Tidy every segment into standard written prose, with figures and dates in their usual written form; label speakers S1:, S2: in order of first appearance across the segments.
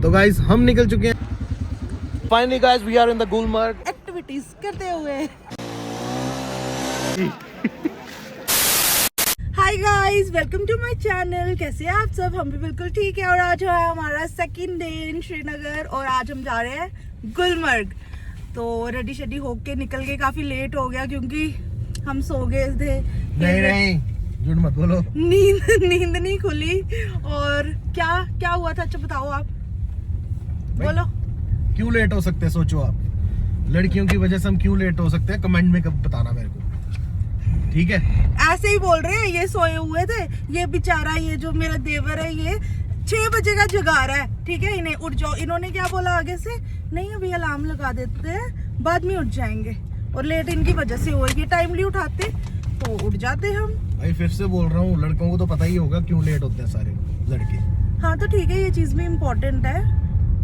S1: तो गाइस हम निकल चुके हैं finally guys we are in the Gulmarg
S2: activities करते हुए। Hi guys, welcome to my channel. कैसे हैं आप सब? हम भी बिल्कुल ठीक है। और आज है हमारा सेकंड डे इन श्रीनगर और आज हम जा रहे हैं गुलमर्ग। तो रेडी शेडी होके निकल के काफी लेट हो गया क्योंकि हम सो गए थे।
S1: नहीं झूठ मत बोलो।
S2: नींद नहीं खुली। और क्या हुआ था? अच्छा बताओ आप, बोलो।
S1: क्यों लेट हो सकते हैं सोचो आप। लड़कियों की वजह से हम क्यों लेट हो सकते हैं कमेंट में कब बताना मेरे को, ठीक है?
S2: ऐसे ही बोल रहे हैं, ये सोए हुए थे। ये बेचारा, ये जो मेरा देवर है, ये 6 बजे का जगा रहा है। ठीक है, इन्हें उठ जाओ। इन्होंने क्या बोला आगे से, नहीं अभी अलार्म लगा देते हैं, बाद में उठ जाएंगे। और लेट इनकी वजह से हुआ। ये टाइमली उठाते तो उठ जाते हम।
S1: भाई फिर से बोल रहा हूँ, लड़कों को तो पता ही होगा क्यों लेट होते हैं सारे लड़के।
S2: हाँ तो ठीक है, ये चीज भी इम्पोर्टेंट है,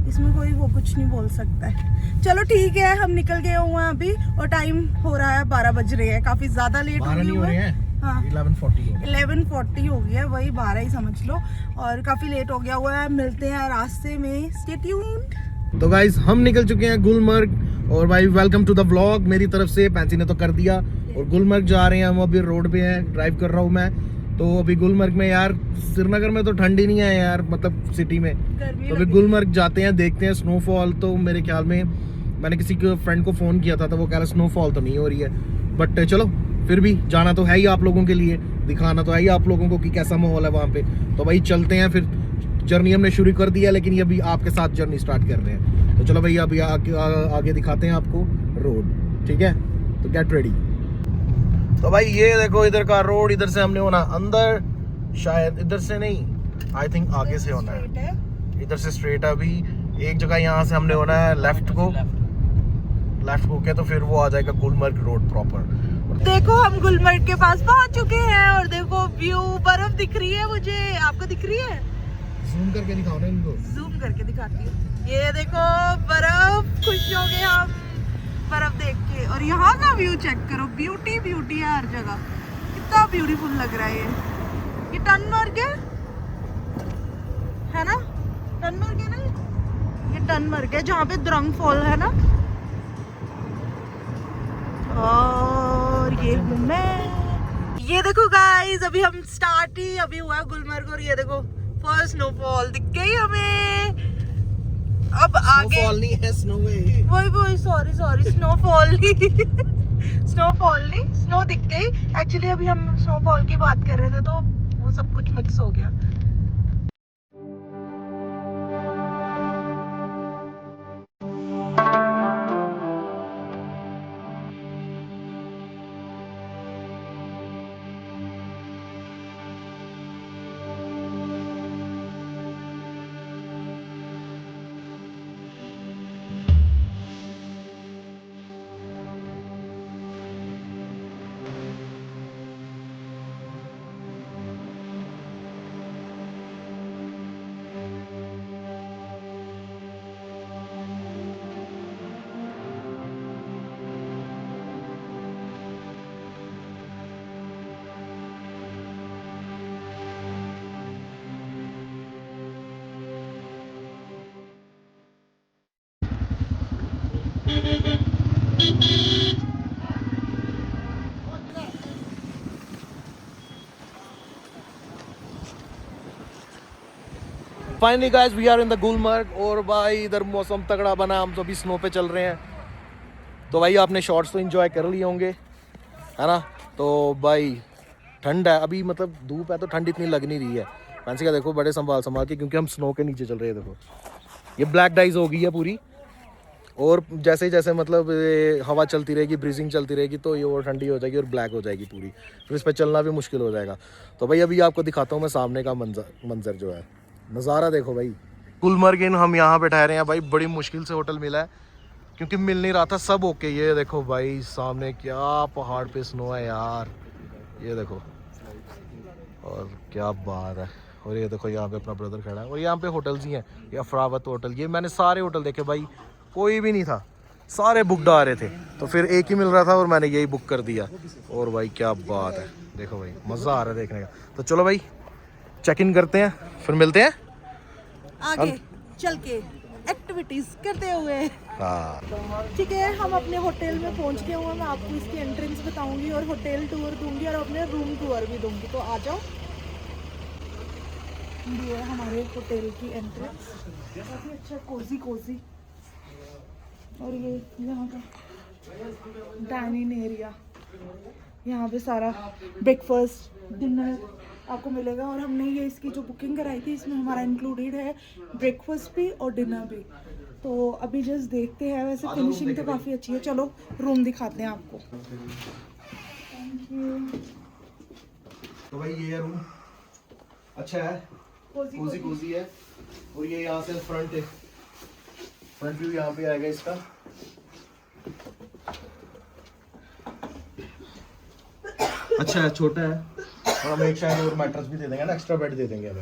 S2: इसमें कोई वो कुछ नहीं बोल सकता है। चलो ठीक है, हम निकल गए हुए हैं अभी और टाइम हो रहा है 12 बज रहे हैं। काफी ज्यादा लेट हो रहे हैं। हाँ 11:40 हो गया, वही 12 ही समझ लो। और काफी लेट हो गया हुआ है। मिलते हैं रास्ते में, स्टे ट्यून्ड।
S1: तो गाइस हम निकल चुके हैं गुलमर्ग और भाई वेलकम टू द व्लॉग मेरी तरफ से। पैंसी ने तो कर दिया और गुलमर्ग जा रहे हैं हम। अभी रोड पे हैं, ड्राइव कर रहा हूँ मैं। तो अभी गुलमर्ग में यार, श्रीनगर में तो ठंडी नहीं है यार, मतलब सिटी में। तो अभी गुलमर्ग जाते हैं, देखते हैं स्नोफॉल। तो मेरे ख्याल में मैंने किसी के फ्रेंड को फ़ोन किया था तो वो कह रहा स्नोफॉल तो नहीं हो रही है। बट चलो फिर भी जाना तो है ही आप लोगों के लिए, दिखाना तो है ही आप लोगों को कि कैसा माहौल है वहाँ पे। तो भाई चलते हैं फिर। जर्नी हमने शुरू कर दी है लेकिन ये अभी आपके साथ जर्नी स्टार्ट कर रहे हैं। तो चलो भैया अभी आगे दिखाते हैं आपको रोड, ठीक है? तो गेट रेडी। तो भाई ये देखो इधर का रोड, इधर से हमने होना अंदर, शायद इधर से नहीं, आई थिंक आगे से होना है। इधर से स्ट्रेट है। अभी एक जगह यहाँ से हमने होना है लेफ्ट को के, तो फिर वो आ जाएगा गुलमर्ग रोड प्रॉपर।
S2: देखो हम गुलमर्ग के पास पहुंच चुके हैं और देखो व्यू, बर्फ दिख रही है मुझे। आपको दिख रही है?
S1: जूम करके दिखाओ ना इनको।
S2: जूम करके दिखाती हूँ। ये देखो बर्फ, खुश हो गए हम बर्फ देख के। और यहाँ का व्यू चेक करो, ब्यूटी ब्यूटी है हर जगह। कितना ब्यूटीफुल लग रहा है ये टनमर्ग है ना? टनमर्ग है ना? ये टनमर्ग है जहाँ पे द्रंग फॉल है ना। और ये हूँ मैं। ये देखो गाइस, अभी हम स्टार्ट ही अभी हुआ गुलमर्ग और ये देखो फर्स्ट स्नोफॉल दिख गई हमें। अब आगे
S1: स्नोफॉल नहीं है, स्नो है।
S2: वही सॉरी स्नोफॉल नहीं, स्नो दिख गई। एक्चुअली अभी हम स्नोफॉल की बात कर रहे थे तो वो सब कुछ मिक्स हो गया।
S1: Finally guys we are in the Gulmarg और भाई इधर मौसम तगड़ा बना, हम तो अभी स्नो पे चल रहे हैं। तो भाई आपने शॉर्ट्स तो एंजॉय कर लिए होंगे, है ना? तो भाई ठंड है अभी, मतलब धूप है तो ठंड इतनी लग नहीं रही है। फैंसी का देखो बड़े संभाल के, क्योंकि हम स्नो के नीचे चल रहे हैं। देखो ये ब्लैक डाइज हो गई है पूरी, और जैसे जैसे मतलब हवा चलती रहेगी, ब्रीजिंग चलती रहेगी तो ये और ठंडी हो जाएगी और ब्लैक हो जाएगी पूरी। फिर इस पर चलना भी मुश्किल हो जाएगा। तो भाई अभी आपको दिखाता हूँ मैं सामने का मंजर जो है, नज़ारा देखो भाई। गुलमर्ग इन हम यहाँ पे ठहरे हैं भाई, बड़ी मुश्किल से होटल मिला है क्योंकि मिल नहीं रहा था सब। ओके ये देखो भाई सामने क्या पहाड़ पे स्नो है यार, ये देखो, और क्या बात है। और ये देखो यहाँ पे अपना ब्रदर खड़ा है और यहाँ पे होटल्स ही हैं। ये अफरावत होटल, ये मैंने सारे होटल देखे भाई, कोई भी नहीं था, सारे बुकड आ रहे थे। तो फिर एक ही मिल रहा था और मैंने यही बुक कर दिया। और भाई क्या बात है, देखो भाई मज़ा आ रहा है देखने का। तो चलो भाई चेक इन करते हैं, फिर मिलते हैं
S2: आगे। चल के एक्टिविटीज करते हुए।
S1: हाँ
S2: ठीक है, हम अपने होटल में पहुंच गए हुए। मैं आपको इसकी एंट्रेंस बताऊंगी और होटल टूर दूंगी और अपने रूम टूर भी दूंगी, तो आ जाओ। ये है हमारे होटल की एंट्रेंस, काफ़ी अच्छा कोजी कोजी। और ये यहाँ का डाइनिंग एरिया, यहाँ पे सारा ब्रेकफास्ट डिनर आपको मिलेगा। और हमने ये इसकी जो बुकिंग कराई थी इसमें हमारा इंक्लूडेड है ब्रेकफास्ट भी और डिनर भी। तो अभी जस्ट देखते हैं, वैसे फिनिशिंग तो काफ़ी अच्छी है। चलो रूम दिखाते हैं आपको। Thank you.
S1: तो भाई ये रूम अच्छा है, कोजी कोजी है। और ये यहाँ से फ्रंट है, फ्रंट व्यू यहाँ पे आएगा इसका। अच्छा है, छोटा है। और हमें एक शायद और मैट्रेस भी दे देंगे ना, एक्स्ट्रा बेड दे देंगे हमें।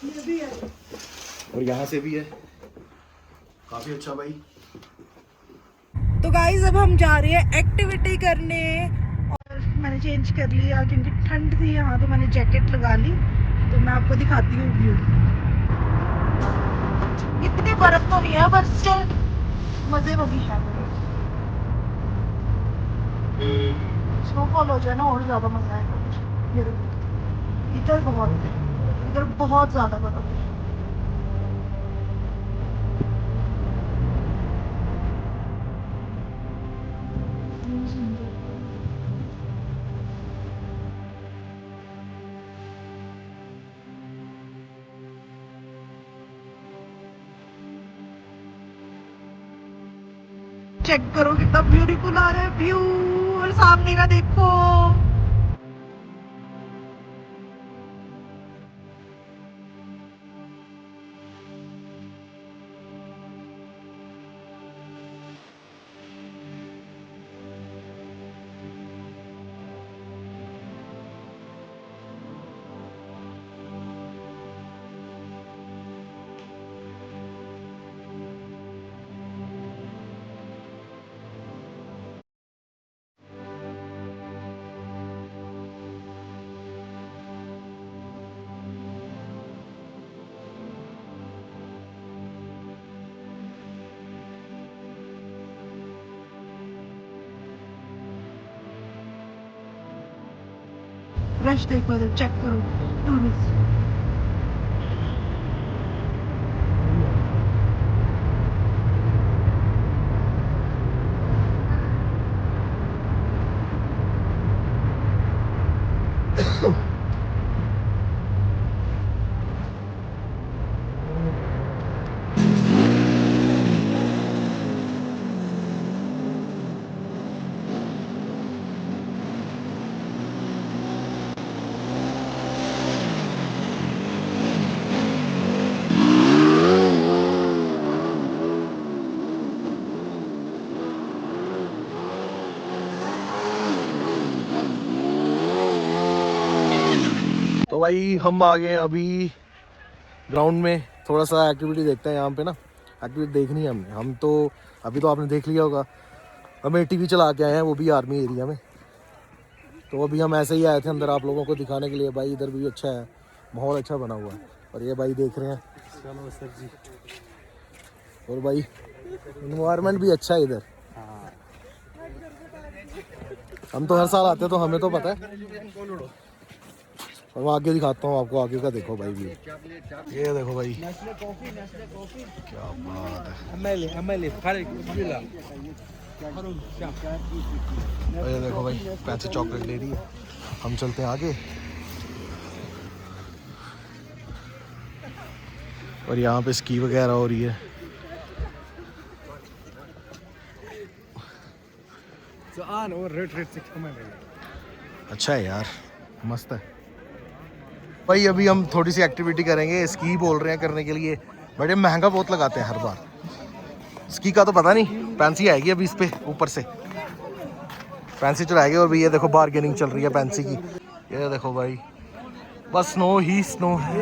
S2: ये भी है।
S1: और यहाँ से भी है, काफी अच्छा भाई।
S2: तो गाइस अब हम जा रहे हैं एक्टिविटी करने। और मैंने चेंज कर लिया क्योंकि ठंड थी यहाँ, तो मैंने जैकेट लगा ली। तो मैं आपको दिखाती हूँ व्यू। इतनी बर्फ तो नहीं है, बस स्टिल मजे भी है। स्नोफॉल हो जाए ना और ज्यादा मजा आएगा। ये देखो, इधर बहुत ज्यादा बर्फ है। चेक करो कितना ब्यूटीफुल आ रहा है व्यू, और सामने का देखो। रश देखो इधर, चेक करो टूरिस्ट।
S1: तो भाई हम आ गए अभी ग्राउंड में, थोड़ा सा एक्टिविटी देखते हैं यहाँ पे ना। एक्टिविटी देखनी है हमने, हम तो अभी तो आपने देख लिया होगा, हम ATV चला के आए हैं, वो भी आर्मी एरिया में। तो अभी हम ऐसे ही आए थे अंदर आप लोगों को दिखाने के लिए। भाई इधर भी अच्छा है, माहौल अच्छा बना हुआ है। और ये भाई देख रहे हैं,
S3: चलो सर जी।
S1: और भाई इन्वायरमेंट भी अच्छा है इधर। हम तो हर साल आते हैं तो हमें तो पता है। और मैं आगे दिखाता हूँ आपको, आगे का देखो भाई व्यू। ये देखो भाई, क्या बात है। और ये देखो भाई, पैसे चॉकलेट ले रही है। हम चलते हैं आगे। और यहाँ पे स्की वगैरह हो रही है। अच्छा है यार, मस्त है भाई। अभी हम थोड़ी सी एक्टिविटी करेंगे, स्की बोल रहे हैं करने के लिए, बड़े महंगा बहुत लगाते हैं हर बार। स्की का तो पता नहीं, फैंसी आएगी अभी इस पे ऊपर से, फैंसी चलाएगी। और भी ये देखो बार्गेनिंग चल रही है फैंसी की। ये देखो भाई, बस स्नो ही स्नो है,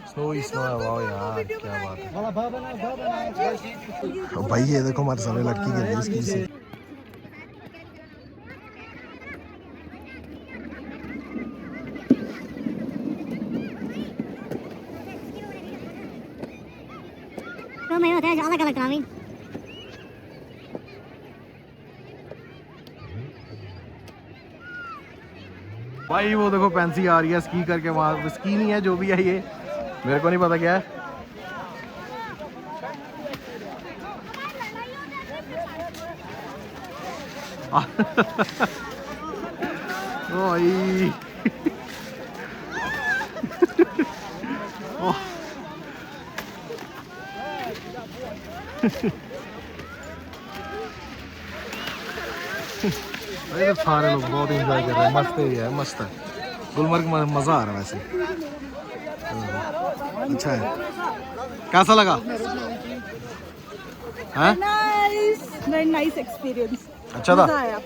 S1: स्नो ही स्नो है। वाह यार क्या बात है। भाई ये देखो हमारे सामने लड़की गिर रही स्की से।
S3: तो मैं होता है अलग अलग कामी
S1: भाई वो देखो पेंसी आ रही है स्की करके, वहाँ स्की नहीं है जो भी है ये, मेरे को नहीं पता क्या है। ओ भाई अरे तो सारे लोग बहुत एंजॉय कर रहे हैं, मस्त ही है, मस्त है गुलमर्ग में, मज़ा आ रहा है वैसे। अच्छा है, कैसा लगा? हाँ
S2: नाइस एक्सपीरियंस,
S1: अच्छा था।
S2: मजा आया।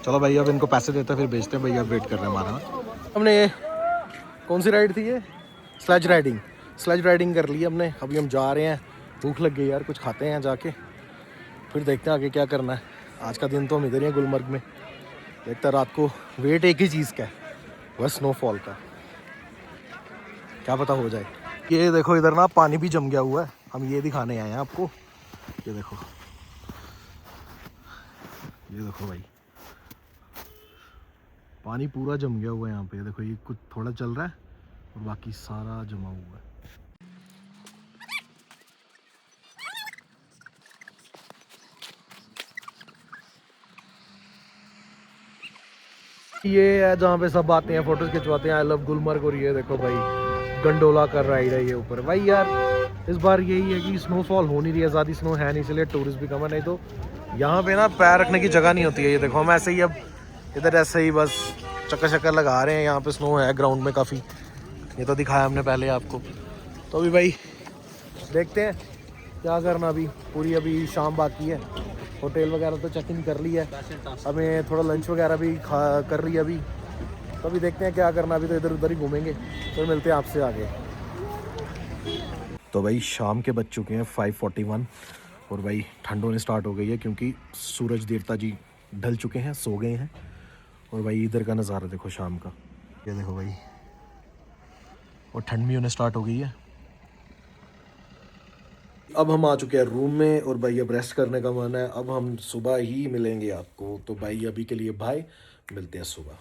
S1: चलो भाई अब इनको पैसे देते हैं फिर बेचते हैं, भैया वेट कर रहे हैं हमारा। हमने ये कौन सी राइड थी ये, स्लेज राइडिंग, स्लेज राइडिंग कर ली हमने। अभी हम जा रहे हैं, भूख लग गई यार, कुछ खाते हैं जाके, फिर देखते हैं आगे क्या करना है। आज का दिन तो हम इधर ही हैं गुलमर्ग में, देखते हैं रात को। वेट एक ही चीज़ का है, वह स्नोफॉल का, क्या पता हो जाए। ये देखो इधर ना पानी भी जम गया हुआ है, हम ये दिखाने आए हैं आपको। ये देखो, ये देखो भाई पानी पूरा जम गया हुआ है यहाँ पे। देखो ये कुछ थोड़ा चल रहा है और बाकी सारा जमा हुआ है। ये है जहाँ पे सब आते हैं फोटोज खिंचवाते हैं, आई लव गुलमर्ग। और ये देखो भाई गंडोला कर राइड है ये ऊपर। भाई यार इस बार यही है कि स्नोफॉल हो नहीं रही है, ज़्यादा स्नो है नहीं, इसलिए टूरिस्ट भी कम है। नहीं तो यहाँ पे ना पैर रखने की जगह नहीं होती है। ये देखो हम ऐसे ही अब इधर ऐसे ही बस चक्कर चक्कर लगा रहे हैं। यहाँ पे स्नो है ग्राउंड में काफ़ी, ये तो दिखाया हमने पहले आपको। तो अभी भाई देखते हैं क्या करना, अभी पूरी अभी शाम बाकी है। होटल वगैरह तो चेक इन कर लिया है, हमें थोड़ा लंच वगैरह भी कर रही है अभी। तो अभी देखते हैं क्या करना, अभी तो इधर उधर ही घूमेंगे, तो मिलते हैं आपसे आगे। तो भाई शाम के बज चुके हैं 5:41 और भाई ठंड होने स्टार्ट हो गई है क्योंकि सूरज देवता जी ढल चुके हैं, सो गए हैं। और भाई इधर का नज़ारा देखो शाम का, ये देखो भाई, और ठंड भी होने स्टार्ट हो गई है। अब हम आ चुके हैं रूम में और भाई अब रेस्ट करने का मन है। अब हम सुबह ही मिलेंगे आपको, तो भाई अभी के लिए बाय, मिलते हैं सुबह।